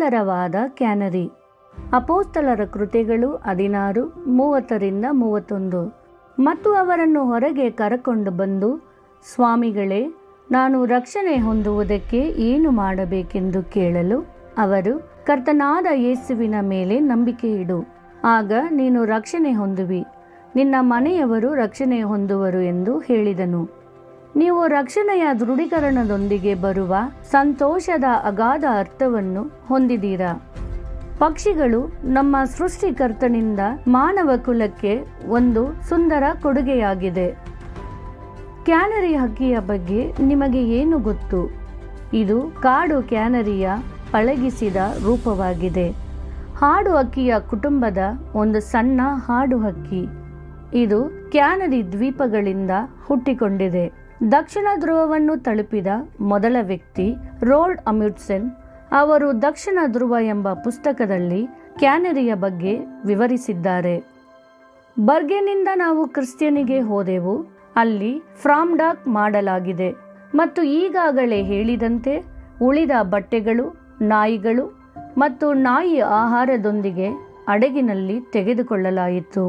ಸುಂದರವಾದ ಕ್ಯಾನರಿ. ಅಪೊಸ್ತಲರ ಕೃತ್ಯಗಳು 16:30-31. ಮತ್ತು ಅವರನ್ನು ಹೊರಗೆ ಕರಕೊಂಡು ಬಂದು, ಸ್ವಾಮಿಗಳೇ, ನಾನು ರಕ್ಷಣೆ ಹೊಂದುವುದಕ್ಕೆ ಏನು ಮಾಡಬೇಕೆಂದು ಕೇಳಲು, ಅವರು, ಕರ್ತನಾದ ಯೇಸುವಿನ ಮೇಲೆ ನಂಬಿಕೆ ಇಡು, ಆಗ ನೀನು ರಕ್ಷಣೆ ಹೊಂದುವಿ, ನಿನ್ನ ಮನೆಯವರು ರಕ್ಷಣೆ ಹೊಂದುವರು ಎಂದು ಹೇಳಿದನು. ನೀವು ರಕ್ಷಣೆಯ ದೃಢೀಕರಣದೊಂದಿಗೆ ಬರುವ ಸಂತೋಷದ ಅಗಾಧ ಅರ್ಥವನ್ನು ಹೊಂದಿದ್ದೀರಾ. ಪಕ್ಷಿಗಳು ನಮ್ಮ ಸೃಷ್ಟಿಕರ್ತನಿಂದ ಮಾನವ ಕುಲಕ್ಕೆ ಒಂದು ಸುಂದರ ಕೊಡುಗೆಯಾಗಿದೆ. ಕ್ಯಾನರಿ ಹಕ್ಕಿಯ ಬಗ್ಗೆ ನಿಮಗೆ ಏನು ಗೊತ್ತು? ಇದು ಕಾಡು ಕ್ಯಾನರಿಯ ಪಳಗಿಸಿದ ರೂಪವಾಗಿದೆ. ಹಾಡು ಹಕ್ಕಿಯ ಕುಟುಂಬದ ಒಂದು ಸಣ್ಣ ಹಾಡು ಹಕ್ಕಿ. ಇದು ಕ್ಯಾನರಿ ದ್ವೀಪಗಳಿಂದ ಹುಟ್ಟಿಕೊಂಡಿದೆ. ದಕ್ಷಿಣ ಧ್ರುವವನ್ನು ತಲುಪಿದ ಮೊದಲ ವ್ಯಕ್ತಿ ರೋಲ್ಡ್ ಅಮ್ಯುಂಡ್ಸೆನ್ ಅವರು ದಕ್ಷಿಣ ಧ್ರುವ ಎಂಬ ಪುಸ್ತಕದಲ್ಲಿ ಕ್ಯಾನರಿಯ ಬಗ್ಗೆ ವಿವರಿಸಿದ್ದಾರೆ. ಬರ್ಗೆನಿಂದ ನಾವು ಕ್ರಿಸ್ಟಿಯನಿಗೆ ಹೋದೆವು. ಅಲ್ಲಿ ಫ್ರಾಮ್ಡಾಕ್ ಮಾಡಲಾಗಿದೆ ಮತ್ತು ಈಗಾಗಲೇ ಹೇಳಿದಂತೆ ಉಳಿದ ಬಟ್ಟೆಗಳು, ನಾಯಿಗಳು ಮತ್ತು ನಾಯಿ ಆಹಾರದೊಂದಿಗೆ ಹಡಗಿನಲ್ಲಿ ತೆಗೆದುಕೊಳ್ಳಲಾಯಿತು.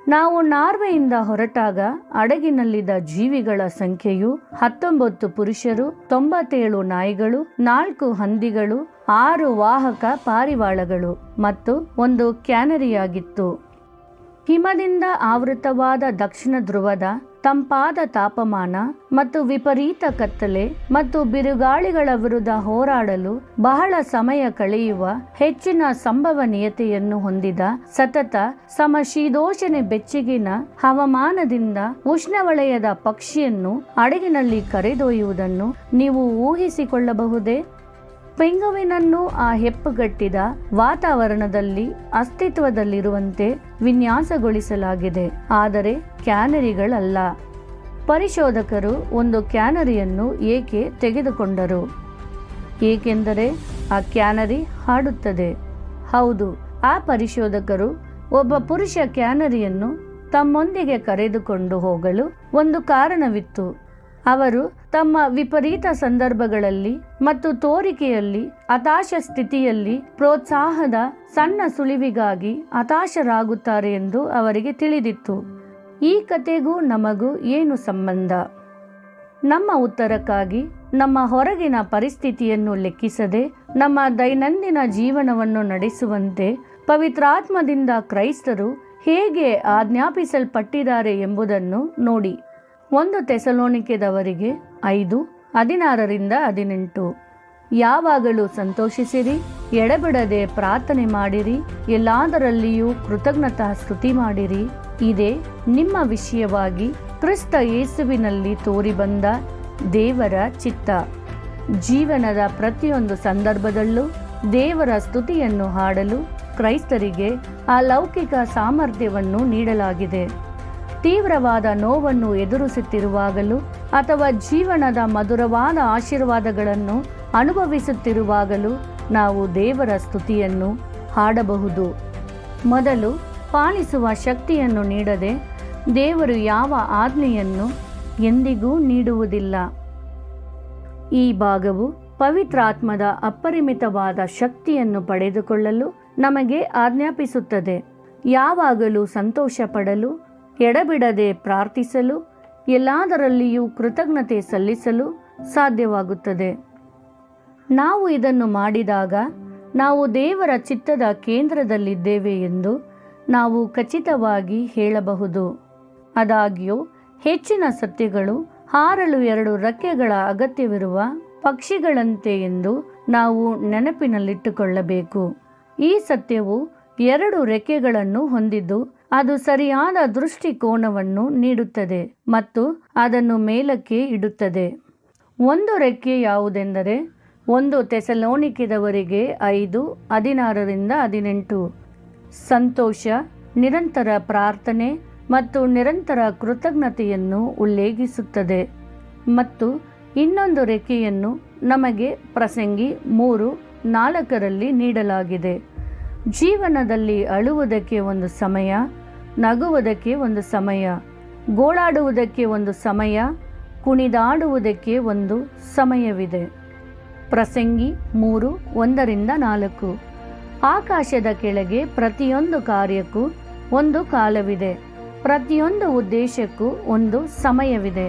ನಾವು ನಾರ್ವೆಯಿಂದ ಹೊರಟಾಗ ಹಡಗಿನಲ್ಲಿದ್ದ ಜೀವಿಗಳ ಸಂಖ್ಯೆಯು 19 ಪುರುಷರು, 97 ನಾಯಿಗಳು, 4 ಹಂದಿಗಳು, 6 ವಾಹಕ ಪಾರಿವಾಳಗಳು ಮತ್ತು 1 ಕ್ಯಾನರಿಯಾಗಿತ್ತು. ಹಿಮದಿಂದ ಆವೃತವಾದ ದಕ್ಷಿಣ ಧ್ರುವದ ತಂಪಾದ ತಾಪಮಾನ ಮತ್ತು ವಿಪರೀತ ಕತ್ತಲೆ ಮತ್ತು ಬಿರುಗಾಳಿಗಳ ವಿರುದ್ಧ ಹೋರಾಡಲು ಬಹಳ ಸಮಯ ಕಳೆಯುವ ಹೆಚ್ಚಿನ ಸಂಭವನೀಯತೆಯನ್ನು ಹೊಂದಿದ ಸತತ ಸಮಶೀತೋಷ್ಣ ಬೆಚ್ಚಗಿನ ಹವಾಮಾನದಿಂದ ಉಷ್ಣವಲಯದ ಪಕ್ಷಿಯನ್ನು ಹಡಗಿನಲ್ಲಿ ಕರೆದೊಯ್ಯುವುದನ್ನು ನೀವು ಊಹಿಸಿಕೊಳ್ಳಬಹುದೇ? ಪೆಂಗುವಿನನ್ನು ಆ ಹೆಪ್ಪುಗಟ್ಟಿದ ವಾತಾವರಣದಲ್ಲಿ ಅಸ್ತಿತ್ವದಲ್ಲಿರುವಂತೆ ವಿನ್ಯಾಸಗೊಳಿಸಲಾಗಿದೆ, ಆದರೆ ಕ್ಯಾನರಿಗಳಲ್ಲ. ಪರಿಶೋಧಕರು ಒಂದು ಕ್ಯಾನರಿಯನ್ನು ಏಕೆ ತೆಗೆದುಕೊಂಡರು? ಏಕೆಂದರೆ ಆ ಕ್ಯಾನರಿ ಹಾಡುತ್ತದೆ. ಹೌದು, ಆ ಪರಿಶೋಧಕರು ಒಬ್ಬ ಪುರುಷ ಕ್ಯಾನರಿಯನ್ನು ತಮ್ಮೊಂದಿಗೆ ಕರೆದುಕೊಂಡು ಹೋಗಲು ಒಂದು ಕಾರಣವಿತ್ತು. ಅವರು ತಮ್ಮ ವಿಪರೀತ ಸಂದರ್ಭಗಳಲ್ಲಿ ಮತ್ತು ತೋರಿಕೆಯಲ್ಲಿ ಹತಾಶ ಸ್ಥಿತಿಯಲ್ಲಿ ಪ್ರೋತ್ಸಾಹದ ಸಣ್ಣ ಸುಳಿವಿಗಾಗಿ ಹತಾಶರಾಗುತ್ತಾರೆ ಎಂದು ಅವರಿಗೆ ತಿಳಿದಿತ್ತು. ಈ ಕಥೆಗೂ ನಮಗೂ ಏನು ಸಂಬಂಧ? ನಮ್ಮ ಉತ್ತರಕ್ಕಾಗಿ ನಮ್ಮ ಹೊರಗಿನ ಪರಿಸ್ಥಿತಿಯನ್ನು ಲೆಕ್ಕಿಸದೆ ನಮ್ಮ ದೈನಂದಿನ ಜೀವನವನ್ನು ನಡೆಸುವಂತೆ ಪವಿತ್ರಾತ್ಮದಿಂದ ಕ್ರೈಸ್ತರು ಹೇಗೆ ಆಜ್ಞಾಪಿಸಲ್ಪಟ್ಟಿದ್ದಾರೆ ಎಂಬುದನ್ನು ನೋಡಿ. 1 ಥೆಸಲೋನಿಕೆದವರಿಗೆ 5:16-18. ಯಾವಾಗಲೂ ಸಂತೋಷಿಸಿರಿ, ಎಡೆಬಿಡದೆ ಪ್ರಾರ್ಥನೆ ಮಾಡಿರಿ, ಎಲ್ಲದರಲ್ಲಿಯೂ ಕೃತಜ್ಞತಾ ಸ್ತುತಿ ಮಾಡಿರಿ. ಇದೇ ನಿಮ್ಮ ವಿಷಯವಾಗಿ ಕ್ರಿಸ್ತ ಯೇಸುವಿನಲ್ಲಿ ತೋರಿಬಂದ ದೇವರ ಚಿತ್ತ. ಜೀವನದ ಪ್ರತಿಯೊಂದು ಸಂದರ್ಭದಲ್ಲೂ ದೇವರ ಸ್ತುತಿಯನ್ನು ಹಾಡಲು ಕ್ರೈಸ್ತರಿಗೆ ಅಲೌಕಿಕ ಸಾಮರ್ಥ್ಯವನ್ನು ನೀಡಲಾಗಿದೆ. ತೀವ್ರವಾದ ನೋವನ್ನು ಎದುರಿಸುತ್ತಿರುವಾಗಲೂ ಅಥವಾ ಜೀವನದ ಮಧುರವಾದ ಆಶೀರ್ವಾದಗಳನ್ನು ಅನುಭವಿಸುತ್ತಿರುವಾಗಲೂ ನಾವು ದೇವರ ಸ್ತುತಿಯನ್ನು ಹಾಡಬಹುದು. ಮೊದಲು ಪಾಲಿಸುವ ಶಕ್ತಿಯನ್ನು ನೀಡದೆ ದೇವರು ಯಾವ ಆಜ್ಞೆಯನ್ನು ಎಂದಿಗೂ ನೀಡುವುದಿಲ್ಲ. ಈ ಭಾಗವು ಪವಿತ್ರಾತ್ಮದ ಅಪರಿಮಿತವಾದ ಶಕ್ತಿಯನ್ನು ಪಡೆದುಕೊಳ್ಳಲು ನಮಗೆ ಆಜ್ಞಾಪಿಸುತ್ತದೆ. ಯಾವಾಗಲೂ ಸಂತೋಷ ಪಡಲು, ಎಡಬಿಡದೆ ಪ್ರಾರ್ಥಿಸಲು, ಎಲ್ಲದರಲ್ಲಿಯೂ ಕೃತಜ್ಞತೆ ಸಲ್ಲಿಸಲು ಸಾಧ್ಯವಾಗುತ್ತದೆ. ನಾವು ಇದನ್ನು ಮಾಡಿದಾಗ ನಾವು ದೇವರ ಚಿತ್ತದ ಕೇಂದ್ರದಲ್ಲಿದ್ದೇವೆ ಎಂದು ನಾವು ಖಚಿತವಾಗಿ ಹೇಳಬಹುದು. ಆದಾಗ್ಯೂ ಹೆಚ್ಚಿನ ಸತ್ಯಗಳು ಹಾರಲು 2 ರೆಕ್ಕೆಗಳ ಅಗತ್ಯವಿರುವ ಪಕ್ಷಿಗಳಂತೆ ಎಂದು ನಾವು ನೆನಪಿನಲ್ಲಿಟ್ಟುಕೊಳ್ಳಬೇಕು. ಈ ಸತ್ಯವು 2 ರೆಕ್ಕೆಗಳನ್ನು ಹೊಂದಿದ್ದು ಅದು ಸರಿಯಾದ ದೃಷ್ಟಿಕೋನವನ್ನು ನೀಡುತ್ತದೆ ಮತ್ತು ಅದನ್ನು ಮೇಲಕ್ಕೆ ಇಡುತ್ತದೆ. 1 ರೆಕ್ಕೆ ಯಾವುದೆಂದರೆ 1 ಥೆಸಲೋನಿಕೆದವರಿಗೆ 5:16-18. ಸಂತೋಷ, ನಿರಂತರ ಪ್ರಾರ್ಥನೆ ಮತ್ತು ನಿರಂತರ ಕೃತಜ್ಞತೆಯನ್ನು ಉಲ್ಲೇಖಿಸುತ್ತದೆ. ಮತ್ತು ಇನ್ನೊಂದು ರೆಕ್ಕೆಯನ್ನು ನಮಗೆ ಪ್ರಸಂಗಿ 3:4 ನೀಡಲಾಗಿದೆ. ಜೀವನದಲ್ಲಿ ಅಳುವುದಕ್ಕೆ ಒಂದು ಸಮಯ, ನಗುವುದಕ್ಕೆ ಒಂದು ಸಮಯ, ಗೋಳಾಡುವುದಕ್ಕೆ ಒಂದು ಸಮಯ, ಕುಣಿದಾಡುವುದಕ್ಕೆ ಒಂದು ಸಮಯವಿದೆ. ಪ್ರಸಂಗಿ 3:1-4. ಆಕಾಶದ ಕೆಳಗೆ ಪ್ರತಿಯೊಂದು ಕಾರ್ಯಕ್ಕೂ ಒಂದು ಕಾಲವಿದೆ, ಪ್ರತಿಯೊಂದು ಉದ್ದೇಶಕ್ಕೂ ಒಂದು ಸಮಯವಿದೆ.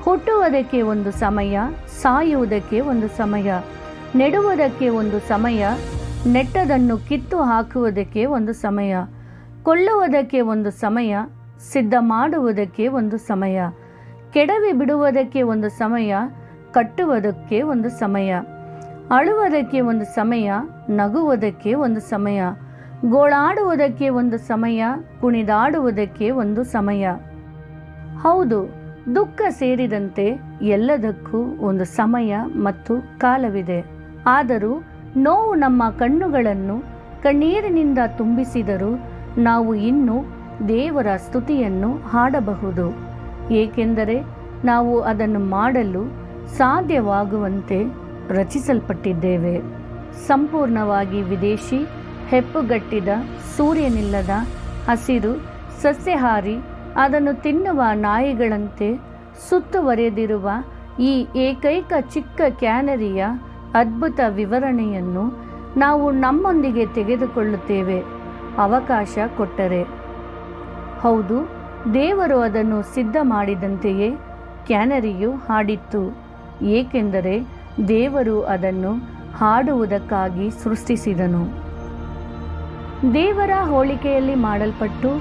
ಹುಟ್ಟುವುದಕ್ಕೆ ಒಂದು ಸಮಯ, ಸಾಯುವುದಕ್ಕೆ ಒಂದು ಸಮಯ, ನೆಡುವುದಕ್ಕೆ ಒಂದು ಸಮಯ, ನೆಟ್ಟದನ್ನು ಕಿತ್ತು ಹಾಕುವುದಕ್ಕೆ ಒಂದು ಸಮಯ, ಕೊಲ್ಲುವುದಕ್ಕೆ ಒಂದು ಸಮಯ, ಸಿದ್ಧ ಮಾಡುವುದಕ್ಕೆ ಒಂದು ಸಮಯ, ಕೆಡವಿ ಬಿಡುವುದಕ್ಕೆ ಒಂದು ಸಮಯ, ಕಟ್ಟುವುದಕ್ಕೆ ಒಂದು ಸಮಯ, ಅಳುವುದಕ್ಕೆ ಒಂದು ಸಮಯ, ನಗುವುದಕ್ಕೆ ಒಂದು ಸಮಯ, ಗೋಳಾಡುವುದಕ್ಕೆ ಒಂದು ಸಮಯ, ಕುಣಿದಾಡುವುದಕ್ಕೆ ಒಂದು ಸಮಯ. ಹೌದು, ದುಃಖ ಸೇರಿದಂತೆ ಎಲ್ಲದಕ್ಕೂ ಒಂದು ಸಮಯ ಮತ್ತು ಕಾಲವಿದೆ. ಆದರೂ ನೋವು ನಮ್ಮ ಕಣ್ಣುಗಳನ್ನು ಕಣ್ಣೀರಿನಿಂದ ತುಂಬಿಸಿದರೂ ನಾವು ಇನ್ನೂ ದೇವರ ಸ್ತುತಿಯನ್ನು ಹಾಡಬಹುದು, ಏಕೆಂದರೆ ನಾವು ಅದನ್ನು ಮಾಡಲು ಸಾಧ್ಯವಾಗುವಂತೆ ರಚಿಸಲ್ಪಟ್ಟಿದ್ದೇವೆ. ಸಂಪೂರ್ಣವಾಗಿ ವಿದೇಶಿ, ಹೆಪ್ಪುಗಟ್ಟಿದ, ಸೂರ್ಯನಿಲ್ಲದ, ಹಸಿರು, ಸಸ್ಯಾಹಾರಿ, ಅದನ್ನು ತಿನ್ನುವ ನಾಯಿಗಳಂತೆ ಸುತ್ತುವರೆದಿರುವ ಈ ಏಕೈಕ ಚಿಕ್ಕ ಕ್ಯಾನರಿಯ ಅದ್ಭುತ ವಿವರಣೆಯನ್ನು ನಾವು ನಮ್ಮೊಂದಿಗೆ ತೆಗೆದುಕೊಳ್ಳುತ್ತೇವೆ, ಅವಕಾಶ ಕೊಟ್ಟರೆ. ಹೌದು, ದೇವರು ಅದನ್ನು ಸಿದ್ಧ ಮಾಡಿದಂತೆಯೇ ಕ್ಯಾನರಿಯು ಹಾಡಿತ್ತು, ಏಕೆಂದರೆ ದೇವರು ಅದನ್ನು ಹಾಡುವುದಕ್ಕಾಗಿ ಸೃಷ್ಟಿಸಿದನು. ದೇವರ ಹೋಲಿಕೆಯಲ್ಲಿ ಮಾಡಲ್ಪಟ್ಟು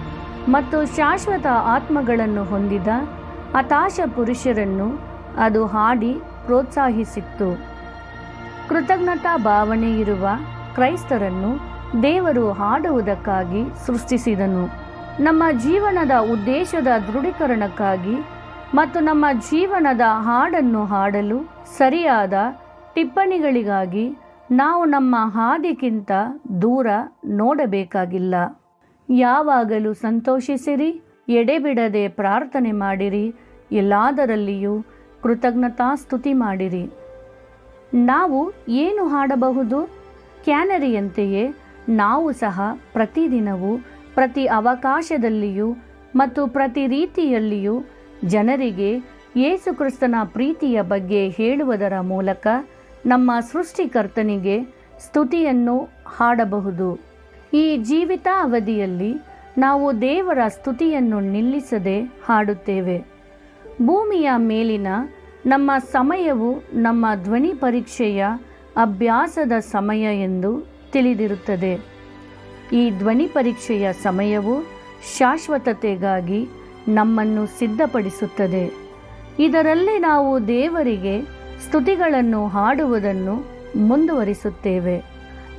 ಮತ್ತು ಶಾಶ್ವತ ಆತ್ಮಗಳನ್ನು ಹೊಂದಿದ ಹತಾಶ ಪುರುಷರನ್ನು ಅದು ಹಾಡಿ ಪ್ರೋತ್ಸಾಹಿಸಿತ್ತು. ಕೃತಜ್ಞತಾ ಭಾವನೆ ಇರುವ ಕ್ರೈಸ್ತರನ್ನು ದೇವರು ಹಾಡುವುದಕ್ಕಾಗಿ ಸೃಷ್ಟಿಸಿದನು. ನಮ್ಮ ಜೀವನದ ಉದ್ದೇಶದ ದೃಢೀಕರಣಕ್ಕಾಗಿ ಮತ್ತು ನಮ್ಮ ಜೀವನದ ಹಾಡನ್ನು ಹಾಡಲು ಸರಿಯಾದ ಟಿಪ್ಪಣಿಗಳಿಗಾಗಿ ನಾವು ನಮ್ಮ ಹಾದಿಗಿಂತ ದೂರ ನೋಡಬೇಕಾಗಿಲ್ಲ. ಯಾವಾಗಲೂ ಸಂತೋಷಿಸಿರಿ, ಎಡೆಬಿಡದೆ ಪ್ರಾರ್ಥನೆ ಮಾಡಿರಿ, ಎಲ್ಲದರಲ್ಲಿಯೂ ಕೃತಜ್ಞತಾ ಸ್ತುತಿ ಮಾಡಿರಿ. ನಾವು ಏನು ಹಾಡಬಹುದು? ಕ್ಯಾನರಿಯಂತೆಯೇ ನಾವು ಸಹ ಪ್ರತಿದಿನವೂ, ಪ್ರತಿ ಅವಕಾಶದಲ್ಲಿಯೂ ಮತ್ತು ಪ್ರತಿ ರೀತಿಯಲ್ಲಿಯೂ ಜನರಿಗೆ ಯೇಸು ಕ್ರಿಸ್ತನ ಪ್ರೀತಿಯ ಬಗ್ಗೆ ಹೇಳುವುದರ ಮೂಲಕ ನಮ್ಮ ಸೃಷ್ಟಿಕರ್ತನಿಗೆ ಸ್ತುತಿಯನ್ನು ಹಾಡಬಹುದು. ಈ ಜೀವಿತಾವಧಿಯಲ್ಲಿ ನಾವು ದೇವರ ಸ್ತುತಿಯನ್ನು ನಿಲ್ಲಿಸದೆ ಹಾಡುತ್ತೇವೆ. ಭೂಮಿಯ ಮೇಲಿನ ನಮ್ಮ ಸಮಯವು ನಮ್ಮ ಧ್ವನಿ ಪರೀಕ್ಷೆಯ ಅಭ್ಯಾಸದ ಸಮಯ ಎಂದು ತಿಳಿದಿರುತ್ತದೆ. ಈ ಧ್ವನಿ ಪರೀಕ್ಷೆಯ ಸಮಯವು ಶಾಶ್ವತತೆಗಾಗಿ ನಮ್ಮನ್ನು ಸಿದ್ಧಪಡಿಸುತ್ತದೆ. ಇದರಲ್ಲಿ ನಾವು ದೇವರಿಗೆ ಸ್ತುತಿಗಳನ್ನು ಹಾಡುವುದನ್ನು ಮುಂದುವರಿಸುತ್ತೇವೆ.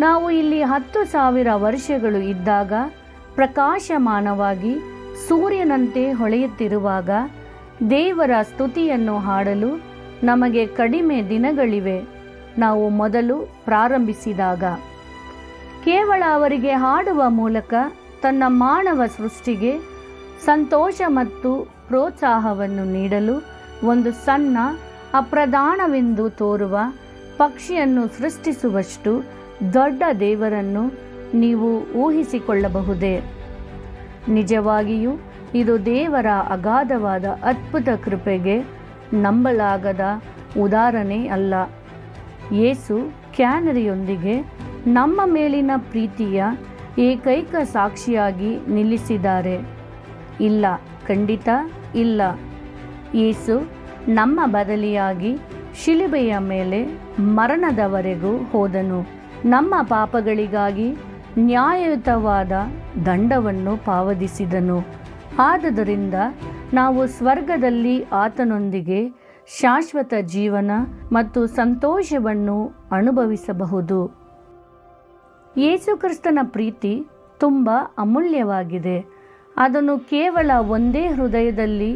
ನಾವು ಇಲ್ಲಿ 10,000 ವರ್ಷಗಳು ಇದ್ದಾಗ, ಪ್ರಕಾಶಮಾನವಾಗಿ ಸೂರ್ಯನಂತೆ ಹೊಳೆಯುತ್ತಿರುವಾಗ ದೇವರ ಸ್ತುತಿಯನ್ನು ಹಾಡಲು ನಮಗೆ ಕಡಿಮೆ ದಿನಗಳಿವೆ. ನಾವು ಮೊದಲು ಪ್ರಾರಂಭಿಸಿದಾಗ ಕೇವಲ ಅವರಿಗೆ ಹಾಡುವ ಮೂಲಕ ತನ್ನ ಮಾನವ ಸೃಷ್ಟಿಗೆ ಸಂತೋಷ ಮತ್ತು ಪ್ರೋತ್ಸಾಹವನ್ನು ನೀಡಲು ಒಂದು ಸಣ್ಣ, ಅಪ್ರಧಾನವೆಂದು ತೋರುವ ಪಕ್ಷಿಯನ್ನು ಸೃಷ್ಟಿಸುವಷ್ಟು ದೊಡ್ಡ ದೇವರನ್ನು ನೀವು ಊಹಿಸಿಕೊಳ್ಳಬಹುದೇ? ನಿಜವಾಗಿಯೂ ಇದು ದೇವರ ಅಗಾಧವಾದ ಅದ್ಭುತ ಕೃಪೆಗೆ ನಂಬಲಾಗದ ಉದಾಹರಣೆ ಅಲ್ಲ. ಯೇಸು ಕ್ಯಾನರಿಯೊಂದಿಗೆ ನಮ್ಮ ಮೇಲಿನ ಪ್ರೀತಿಯ ಏಕೈಕ ಸಾಕ್ಷಿಯಾಗಿ ನಿಲ್ಲಿಸಿದ್ದಾರೆ. ಇಲ್ಲ, ಖಂಡಿತ ಇಲ್ಲ. ಯೇಸು ನಮ್ಮ ಬದಲಿಯಾಗಿ ಶಿಲುಬೆಯ ಮೇಲೆ ಮರಣದವರೆಗೂ ಹೋದನು. ನಮ್ಮ ಪಾಪಗಳಿಗಾಗಿ ನ್ಯಾಯಯುತವಾದ ದಂಡವನ್ನು ಪಾವತಿಸಿದನು. ಆದುದರಿಂದ ನಾವು ಸ್ವರ್ಗದಲ್ಲಿ ಆತನೊಂದಿಗೆ ಶಾಶ್ವತ ಜೀವನ ಮತ್ತು ಸಂತೋಷವನ್ನು ಅನುಭವಿಸಬಹುದು. ಯೇಸುಕ್ರಿಸ್ತನ ಪ್ರೀತಿ ತುಂಬ ಅಮೂಲ್ಯವಾಗಿದೆ. ಅದನ್ನು ಕೇವಲ ಒಂದೇ ಹೃದಯದಲ್ಲಿ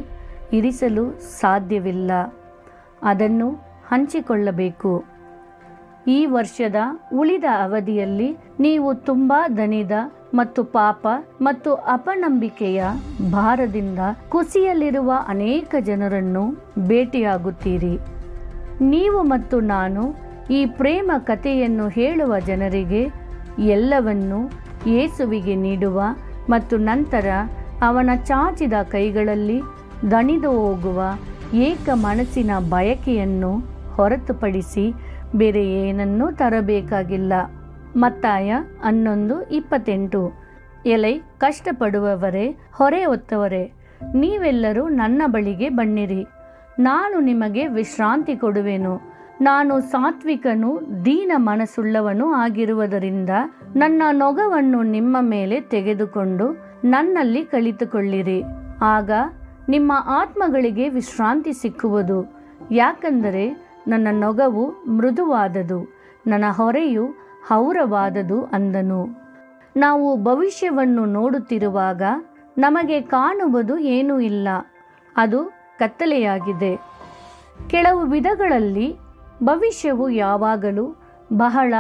ಇರಿಸಲು ಸಾಧ್ಯವಿಲ್ಲ. ಅದನ್ನು ಹಂಚಿಕೊಳ್ಳಬೇಕು. ಈ ವರ್ಷದ ಉಳಿದ ಅವಧಿಯಲ್ಲಿ ನೀವು ತುಂಬ ದಣಿದ ಮತ್ತು ಪಾಪ ಮತ್ತು ಅಪನಂಬಿಕೆಯ ಭಾರದಿಂದ ಕುಸಿಯಲಿರುವ ಅನೇಕ ಜನರನ್ನು ಭೇಟಿಯಾಗುತ್ತೀರಿ. ನೀವು ಮತ್ತು ನಾನು ಈ ಪ್ರೇಮ ಕಥೆಯನ್ನು ಹೇಳುವ ಜನರಿಗೆ ಎಲ್ಲವನ್ನೂ ಯೇಸುವಿಗೆ ನೀಡುವ ಮತ್ತು ನಂತರ ಅವನ ಚಾಚಿದ ಕೈಗಳಲ್ಲಿ ದಣಿದು ಹೋಗುವ ಏಕ ಮನಸ್ಸಿನ ಬಯಕೆಯನ್ನು ಹೊರತುಪಡಿಸಿ ಬೇರೆ ಏನನ್ನೂ ತರಬೇಕಾಗಿಲ್ಲ. ಮತ್ತಾಯ 11:28. ಎಲೈ ಕಷ್ಟಪಡುವವರೇ, ಹೊರೆ ಹೊತ್ತವರೇ, ನೀವೆಲ್ಲರೂ ನನ್ನ ಬಳಿಗೆ ಬನ್ನಿರಿ, ನಾನು ನಿಮಗೆ ವಿಶ್ರಾಂತಿ ಕೊಡುವೆನು. ನಾನು ಸಾತ್ವಿಕನೂ ದೀನ ಮನಸ್ಸುಳ್ಳವನೂ ಆಗಿರುವುದರಿಂದ ನನ್ನ ನೊಗವನ್ನು ನಿಮ್ಮ ಮೇಲೆ ತೆಗೆದುಕೊಂಡು ನನ್ನಲ್ಲಿ ಕಲಿತುಕೊಳ್ಳಿರಿ. ಆಗ ನಿಮ್ಮ ಆತ್ಮಗಳಿಗೆ ವಿಶ್ರಾಂತಿ ಸಿಕ್ಕುವುದು. ಯಾಕಂದರೆ ನನ್ನ ನೊಗವು ಮೃದುವಾದದು, ನನ್ನ ಹೊರೆಯು ಹೌರವಾದದು ಅಂದನು. ನಾವು ಭವಿಷ್ಯವನ್ನು ನೋಡುತ್ತಿರುವಾಗ ನಮಗೆ ಕಾಣುವುದು ಏನೂ ಇಲ್ಲ, ಅದು ಕತ್ತಲೆಯಾಗಿದೆ. ಕೆಲವು ವಿಧಗಳಲ್ಲಿ ಭವಿಷ್ಯವು ಯಾವಾಗಲೂ ಬಹಳ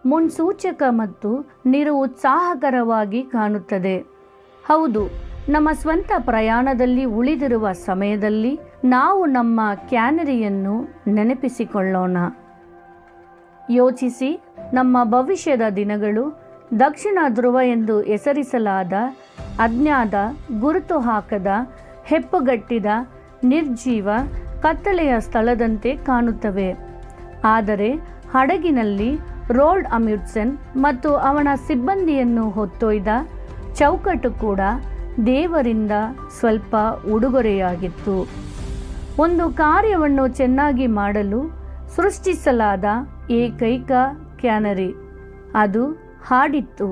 ಮುನ್ಸೂಚಕ ಮತ್ತು ನಿರುತ್ಸಾಹಕರವಾಗಿ ಕಾಣುತ್ತದೆ. ಹೌದು, ನಮ್ಮ ಸ್ವಂತ ಪ್ರಯಾಣದಲ್ಲಿ ಉಳಿದಿರುವ ಸಮಯದಲ್ಲಿ ನಾವು ನಮ್ಮ ಕ್ಯಾನರಿಯನ್ನು ನೆನಪಿಸಿಕೊಳ್ಳೋಣ. ಯೋಚಿಸಿ, ನಮ್ಮ ಭವಿಷ್ಯದ ದಿನಗಳು ದಕ್ಷಿಣ ಧ್ರುವ ಎಂದು ಹೆಸರಿಸಲಾದ ಅಜ್ಞಾತ, ಗುರುತು ಹಾಕದ, ಹೆಪ್ಪುಗಟ್ಟಿದ, ನಿರ್ಜೀವ, ಕತ್ತಲೆಯ ಸ್ಥಳದಂತೆ ಕಾಣುತ್ತವೆ. ಆದರೆ ಹಡಗಿನಲ್ಲಿ ರೋಲ್ಡ್ ಅಮ್ಯುಂಡ್ಸೆನ್ ಮತ್ತು ಅವನ ಸಿಬ್ಬಂದಿಯನ್ನು ಹೊತ್ತೊಯ್ದ ಚೌಕಟ್ಟು ಕೂಡ ದೇವರಿಂದ ಸ್ವಲ್ಪ ಉಡುಗೊರೆಯಾಗಿತ್ತು. ಒಂದು ಕಾರ್ಯವನ್ನು ಚೆನ್ನಾಗಿ ಮಾಡಲು ಸೃಷ್ಟಿಸಲಾದ ಏಕೈಕ ಕ್ಯಾನರಿ. ಅದು ಹಾಡಿತ್ತು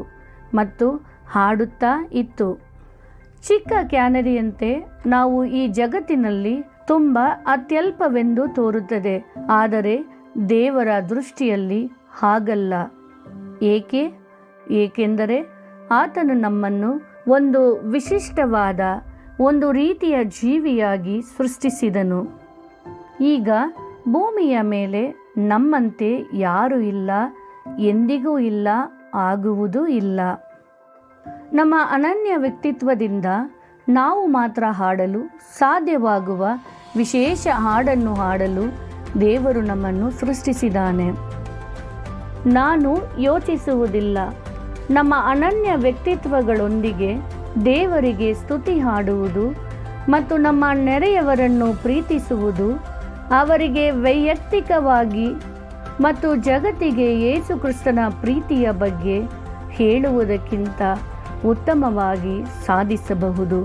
ಮತ್ತು ಹಾಡುತ್ತಾ ಇತ್ತು. ಚಿಕ್ಕ ಕ್ಯಾನರಿಯಂತೆ ನಾವು ಈ ಜಗತ್ತಿನಲ್ಲಿ ತುಂಬ ಅತ್ಯಲ್ಪವೆಂದು ತೋರುತ್ತದೆ, ಆದರೆ ದೇವರ ದೃಷ್ಟಿಯಲ್ಲಿ ಹಾಗಲ್ಲ. ಏಕೆಂದರೆ ಆತನು ನಮ್ಮನ್ನು ಒಂದು ವಿಶಿಷ್ಟವಾದ ಒಂದು ರೀತಿಯ ಜೀವಿಯಾಗಿ ಸೃಷ್ಟಿಸಿದನು. ಈಗ ಭೂಮಿಯ ಮೇಲೆ ನಮ್ಮಂತೆ ಯಾರೂ ಇಲ್ಲ, ಎಂದಿಗೂ ಇಲ್ಲ, ಆಗುವುದೂ ಇಲ್ಲ. ನಮ್ಮ ಅನನ್ಯ ವ್ಯಕ್ತಿತ್ವದಿಂದ ನಾವು ಮಾತ್ರ ಹಾಡಲು ಸಾಧ್ಯವಾಗುವ ವಿಶೇಷ ಹಾಡನ್ನು ಹಾಡಲು ದೇವರು ನಮ್ಮನ್ನು ಸೃಷ್ಟಿಸಿದ್ದಾನೆ. ನಾನು ಯೋಚಿಸುವುದಿಲ್ಲ. ನಮ್ಮ ಅನನ್ಯ ವ್ಯಕ್ತಿತ್ವಗಳೊಂದಿಗೆ ದೇವರಿಗೆ ಸ್ತುತಿ ಹಾಡುವುದು ಮತ್ತು ನಮ್ಮ ನೆರೆಯವರನ್ನು ಪ್ರೀತಿಸುವುದು ಅವರಿಗೆ ವೈಯಕ್ತಿಕವಾಗಿ ಮತ್ತು ಜಗತ್ತಿಗೆ ಯೇಸು ಕ್ರಿಸ್ತನ ಪ್ರೀತಿಯ ಬಗ್ಗೆ ಹೇಳುವುದಕ್ಕಿಂತ ಉತ್ತಮವಾಗಿ ಸಾಧಿಸಬಹುದು.